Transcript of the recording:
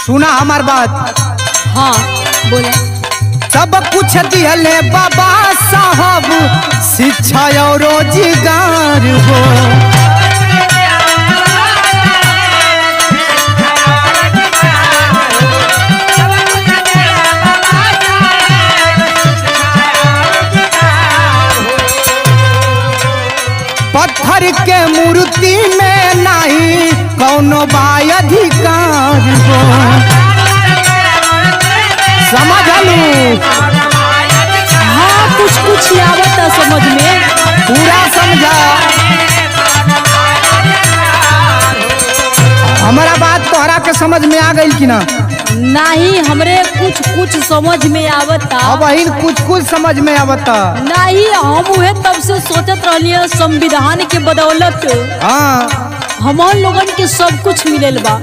सुना हमार बात। हाँ बोले। सब कुछ दिहले बाबा साहब शिक्षा और रोजगार हो। पत्थर के मूर्ति में नहीं कौनो बाय अधिकार हो। समझ लू? हाँ कुछ कुछ आवत है समझ में। पूरा समझा। हमारा बात तोहरा के समझ में आ गई कि ना? नहीं हमरे कुछ कुछ समझ में आवता। अब कुछ कुछ समझ में आवता। नहीं हम उहे तब से सोचत रहनी संविधान के बदौलत हाँ हमार लोगन के सब कुछ मिलल बा।